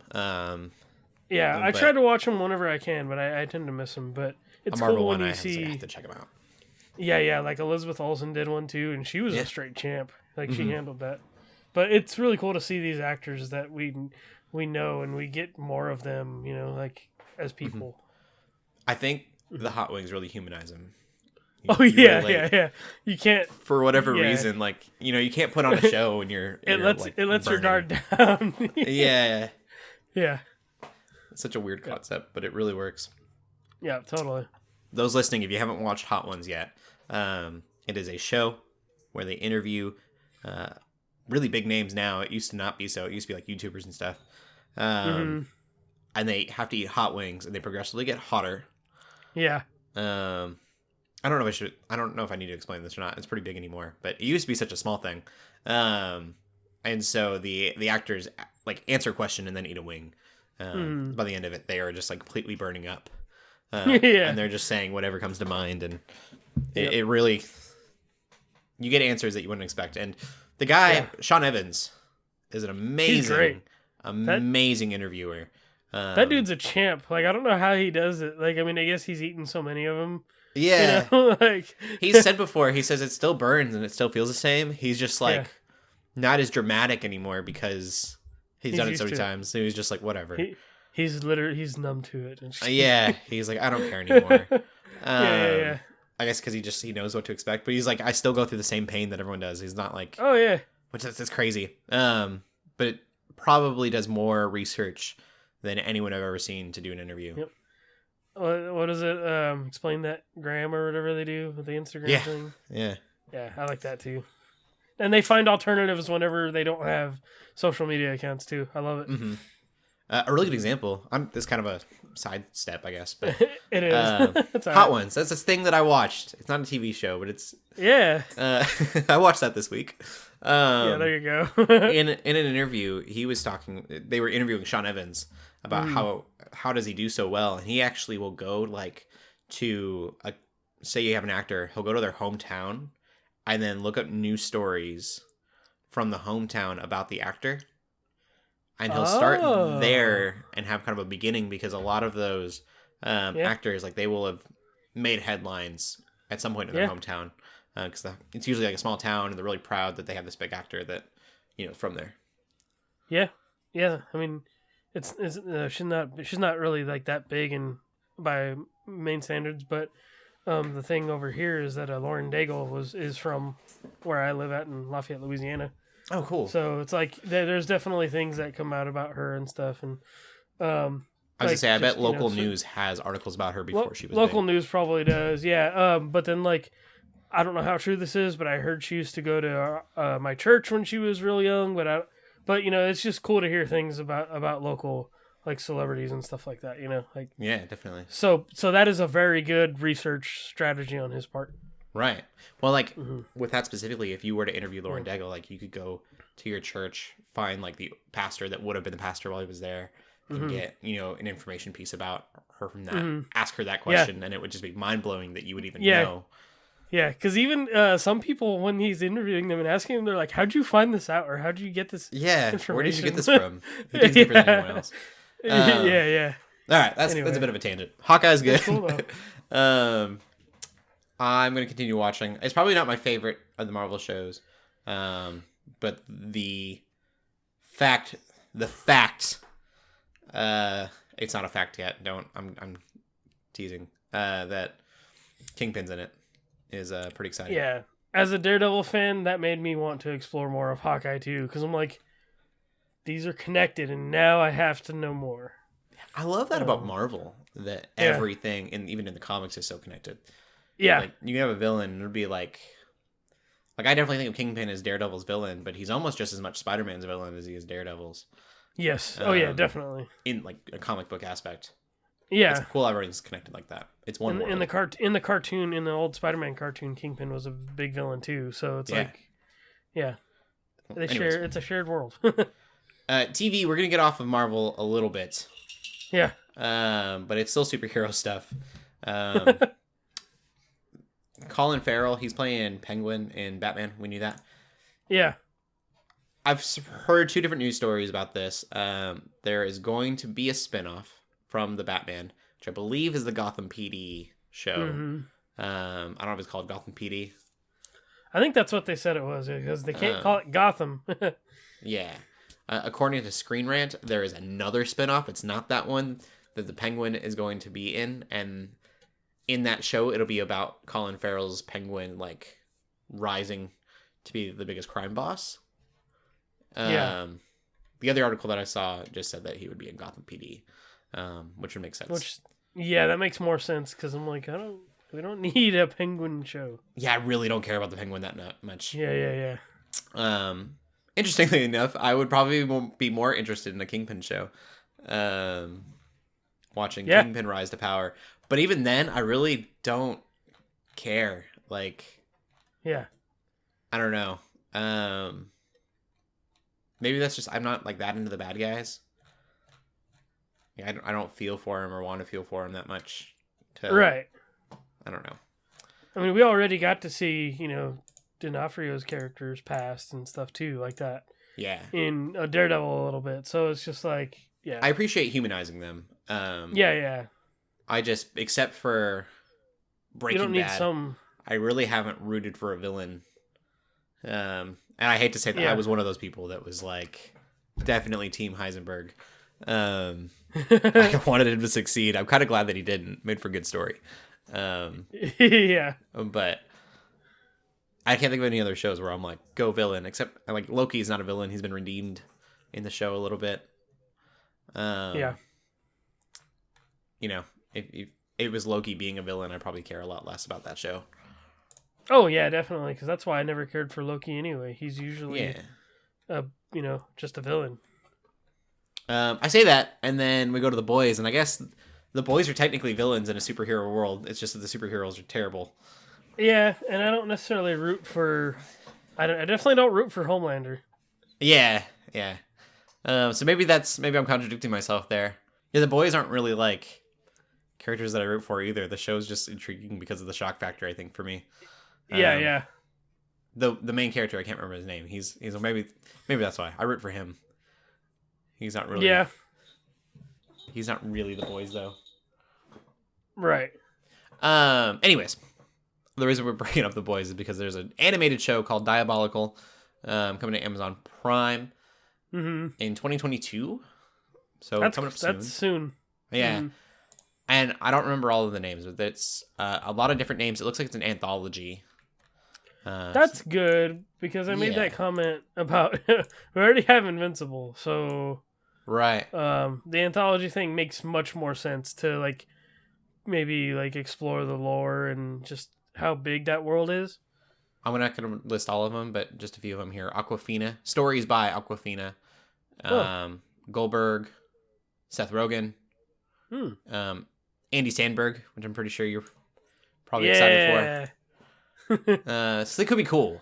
I try to watch them whenever I can, but I tend to miss them. But it's cool when you see. I have to check them out. Yeah, like Elizabeth Olsen did one too, and she was a straight champ. Like she handled that. But it's really cool to see these actors that we know, and we get more of them, you know, like as people. I think the Hot Wings really humanize them. Yeah. You can't, for whatever reason, like, you know, you can't put on a show when it lets your guard down. Yeah. Yeah. It's such a weird concept, but it really works. Yeah, totally. Those listening, if you haven't watched Hot Ones yet, it is a show where they interview really big names now. It used to not be so. It used to be like YouTubers and stuff. And they have to eat hot wings, and they progressively get hotter. Yeah. I don't know if I need to explain this or not. It's pretty big anymore, but it used to be such a small thing. And so the actors like answer a question and then eat a wing. By the end of it, they are just like completely burning up. And they're just saying whatever comes to mind, and it really, you get answers that you wouldn't expect. And the guy, Sean Evans, is an amazing interviewer. That dude's a champ. Like, I don't know how he does it. Like, I mean, I guess he's eaten so many of them. Yeah. You know? Like, he's said before, he says it still burns and it still feels the same. He's just like not as dramatic anymore because he's done it so many times. So he's just like, whatever. He's numb to it. He's like, I don't care anymore. Yeah. I guess because he knows what to expect, but he's like, I still go through the same pain that everyone does. He's not like, which is crazy. But it probably does more research than anyone I've ever seen to do an interview. Yep. What is it? Explain that Graham or whatever they do with the Instagram thing. Yeah, I like that too. And they find alternatives whenever they don't have social media accounts too. I love it. A really good example. This is kind of a sidestep, I guess, but it is. Hot Ones. That's this thing that I watched. It's not a TV show, but it's I watched that this week. Yeah, there you go. in an interview, he was talking. They were interviewing Sean Evans about how does he do so well, and he actually will go like to say you have an actor, he'll go to their hometown and then look up news stories from the hometown about the actor, and he'll start there and have kind of a beginning, because a lot of those actors, like, they will have made headlines at some point in their hometown, because it's usually like a small town, and they're really proud that they have this big actor that, you know, from there. Yeah. I mean, she's not really like that big and by main standards, but the thing over here is that Lauren Daigle is from where I live at in Lafayette, Louisiana. Oh, cool. So it's like there's definitely things that come out about her and stuff, and I was gonna say, I bet local news has articles about her before she was local big. news probably does, yeah. But then, like, I don't know how true this is, but I heard she used to go to my church when she was real young. But you know, it's just cool to hear things about local, like, celebrities and stuff like that. You know, like, yeah, definitely. So that is a very good research strategy on his part. Right. Well, like, with that specifically, if you were to interview Lauren Daigle, like, you could go to your church, find, like, the pastor that would have been the pastor while he was there, and get, you know, an information piece about her from that. Ask her that question, and it would just be mind-blowing that you would even know. Yeah, because even some people, when he's interviewing them and asking them, they're like, how'd you find this out? Or how'd you get this information? Where did you get this from? He didn't get it from anyone else. Yeah. All right, that's a bit of a tangent. Hawkeye's good. Cool, though. I'm going to continue watching. It's probably not my favorite of the Marvel shows, but the fact, it's not a fact yet. I'm teasing. That Kingpin's in it is pretty exciting. Yeah, as a Daredevil fan, that made me want to explore more of Hawkeye too, because I'm like, these are connected, and now I have to know more. I love that about Marvel, that everything, and even in the comics, is so connected. Yeah. Like, you can have a villain, and it would be like I definitely think of Kingpin as Daredevil's villain, but he's almost just as much Spider-Man's villain as he is Daredevil's. Yes. Oh, yeah, definitely. In, like, a comic book aspect. Yeah. It's cool how everything's connected like that. It's one in the cartoon, in the old Spider-Man cartoon, Kingpin was a big villain too, so it's it's a shared world. TV, we're going to get off of Marvel a little bit. Yeah. But it's still superhero stuff. Colin Farrell, he's playing Penguin in Batman. We knew that. Yeah. I've heard two different news stories about this. There is going to be a spinoff from the Batman, which I believe is the Gotham PD show. I don't know if it's called Gotham PD. I think that's what they said it was, because they can't call it Gotham. Yeah. According to Screen Rant, there is another spinoff. It's not that one that the Penguin is going to be in, and in that show, it'll be about Colin Farrell's Penguin, like, rising to be the biggest crime boss. The other article that I saw just said that he would be in Gotham PD, which would make sense. That makes more sense, because I'm like, we don't need a Penguin show. Yeah, I really don't care about the Penguin that much. Yeah. Interestingly enough, I would probably be more interested in a Kingpin show. Watching Kingpin rise to power. But even then, I really don't care. Like, I don't know. Maybe that's just, I'm not, like, that into the bad guys. Yeah, I don't feel for him or want to feel for him that much. Right. I don't know. I mean, we already got to see, D'Onofrio's characters past and stuff too, like that. Yeah. In Daredevil a little bit. So it's just like, I appreciate humanizing them. I just, except for Breaking Bad, I really haven't rooted for a villain. And I hate to say that I was one of those people that was like, definitely Team Heisenberg. I wanted him to succeed. I'm kind of glad that he didn't. Made for a good story. But I can't think of any other shows where I'm like, go villain. Except, like, Loki's not a villain. He's been redeemed in the show a little bit. If it was Loki being a villain, I'd probably care a lot less about that show. Oh, yeah, definitely. Because that's why I never cared for Loki anyway. He's usually, just a villain. I say that, and then we go to the boys, and I guess the boys are technically villains in a superhero world. It's just that the superheroes are terrible. Yeah, and I don't necessarily root for I definitely don't root for Homelander. Yeah. So maybe I'm contradicting myself there. Yeah, the boys aren't really like characters that I root for either. The show's just intriguing because of the shock factor, I think, for me. Yeah. The main character, I can't remember his name. He's maybe that's why I root for him. He's not really. Yeah. He's not really the boys though. Right. Anyways, the reason we're bringing up the boys is because there's an animated show called Diabolical, coming to Amazon Prime in 2022. So coming up soon. That's soon. Yeah. And I don't remember all of the names, but it's a lot of different names. It looks like it's an anthology. That's good, because I made that comment about we already have Invincible, so right. The anthology thing makes much more sense to like maybe like explore the lore and just how big that world is. I'm not going to list all of them, but just a few of them here. Awkwafina. Stories by Awkwafina. Goldberg. Seth Rogen. Andy Sandberg, which I'm pretty sure you're probably excited for. So they could be cool.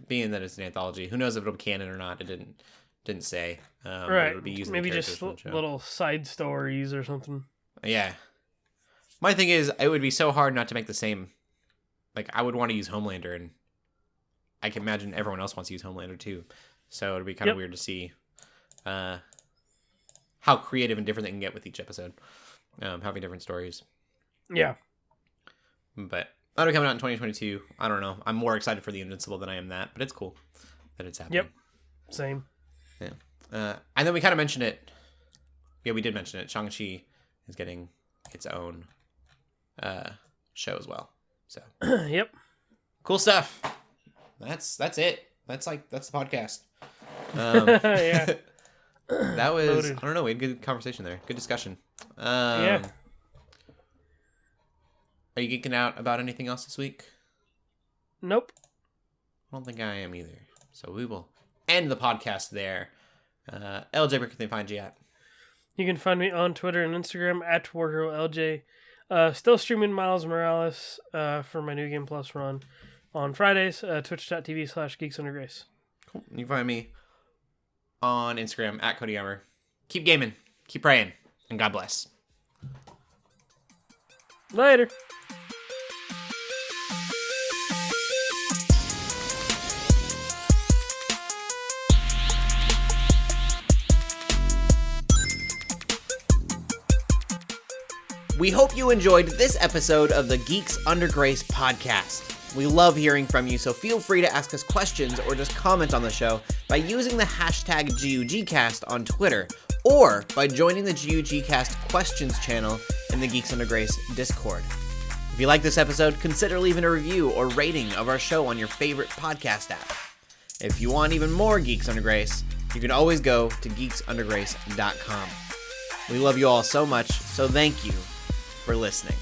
Being that it's an anthology. Who knows if it'll be canon or not. It didn't say. Right. It'll be using maybe just little side stories or something. Yeah. My thing is, it would be so hard not to make the same. Like, I would want to use Homelander, and I can imagine everyone else wants to use Homelander too. So it'd be kind of weird to see how creative and different they can get with each episode, having different stories. Yeah. But that'll come out in 2022. I don't know. I'm more excited for the Invincible than I am that, but it's cool that it's happening. Yep. Same. Yeah. And then we kind of mentioned it. Yeah, we did mention it. Shang-Chi is getting its own show as well. So. Yep. Cool stuff. That's it. That's the podcast. Yeah. That was Loaded. I don't know. We had good conversation there. Good discussion. Yeah. Are you geeking out about anything else this week? Nope. I don't think I am either. So we will end the podcast there. LJ, where can they find you at? You can find me on Twitter and Instagram at WarHeroLJ. Still streaming Miles Morales for my New Game Plus run on Fridays. Twitch.tv/Geeks Under Grace. Cool. You can find me on Instagram at Cody Armour. Keep gaming, keep praying, and God bless. Later. We hope you enjoyed this episode of the Geeks Under Grace podcast. We love hearing from you, so feel free to ask us questions or just comment on the show by using the hashtag GUGcast on Twitter, or by joining the GUGcast questions channel in the Geeks Under Grace Discord. If you like this episode, consider leaving a review or rating of our show on your favorite podcast app. If you want even more Geeks Under Grace, you can always go to geeksundergrace.com. We love you all so much, so thank you for listening.